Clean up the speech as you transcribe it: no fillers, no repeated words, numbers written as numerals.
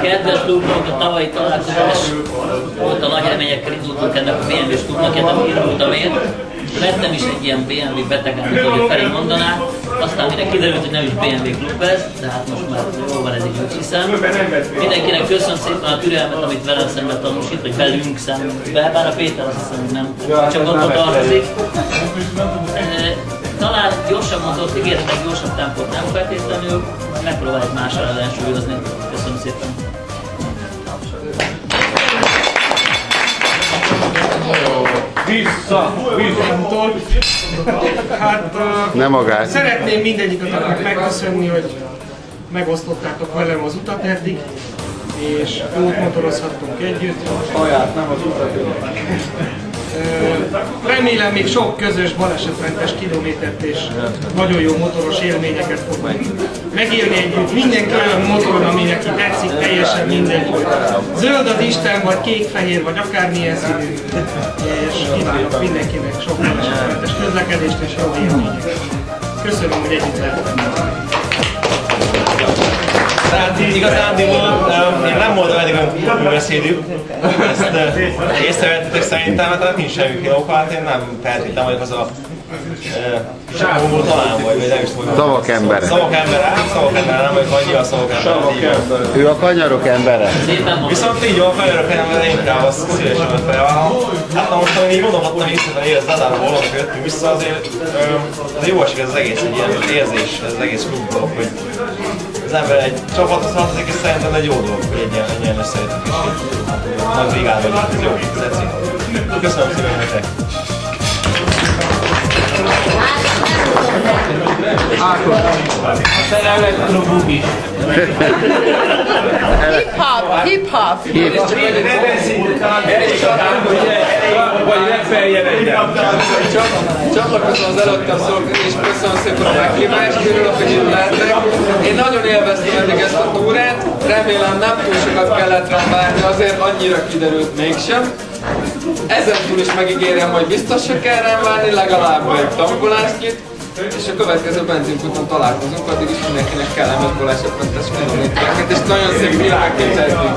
Kedves klubok, a tavalyi találkozás volt a nagy reményekkel indultunk ennek a BMW-s klubnak, ennek indultam én. Lettem is egy ilyen BMW beteg, amit ahogy Feri mondaná, aztán mindenki kiderült, hogy nem is BMW klub ez, de hát most már jól van, ez így úgy hiszem. Mindenkinek köszönöm szépen a türelmet, amit velem szemben tanúsít, vagy velünk szemben, bár a Péter azt hiszem, hogy nem csak ott tartozik. Talán gyorsabb mozdult, ígértek gyorsabb tempót nem feltétlenül, megpróbáljuk mással ellensúlyozni. Köszönöm szépen. Vissza! Hát nem magát. Szeretném mindegyikatoknak megköszönni, hogy megosztottátok velem az utat eddig, és jót motorozhattunk együtt. Saját, nem az utat. Remélem még sok közös balesetmentes kilométert és nagyon jó motoros élményeket fogunk megélni együtt. Mindenki olyan motoron, ami neki tetszik, teljesen mindegy, hogy zöld az Isten, vagy kék-fehér, vagy akármilyen színű. És kívánok mindenkinek sok balesetmentes közlekedést és jó élményeket. Köszönöm, hogy együtt lehettem. Tehát igazándiból én nem voltam eddig olyan beszédük, ezt észrevettetek szerintem, mert nincs semmi kilóka, hát én nem feltétlen vagyok az a sávomból talán vagy nem is tudom. Szavak embere. Szavak embere, nem vagyok annyira szavak embere. Ő a kanyarok embere. Viszont így van, a kanyarok embere, inkább azt szívesen felvállalom. Hát na most, amíg így gondolkodtam vissza, hogy ez Dadáról volna, jöttünk vissza, azért jó esik ez az egész, egy ilyen érzés, ez az egész klub dolog, hogy az ember egy csapathoz tartozik, és szerintem egy jó dolog, hogy egy ilyen összejöttünk, és egy nagy brigád vagyunk, ez jó, tetszik. Köszönöm szépen nektek! A szerelmet klubunk is. Hip-hop. Vagy legfeljebb egyre. Csatlakozom az előttem szólóknak, és köszönöm szépen a meghívást, örülök, hogy itt lehetek. Én nagyon élveztem eddig ezt a túrát, remélem nem túl sokat kellett rám várni, azért annyira kiderült mégsem. Ezen túl is megígérem, hogy biztos se kell rám várni, legalább egy tankolásnyit, és a következő benzinkúton találkozunk, addig is mindenkinek kellemes balesetmentes kilométereket, és nagyon szép filmeket tettünk.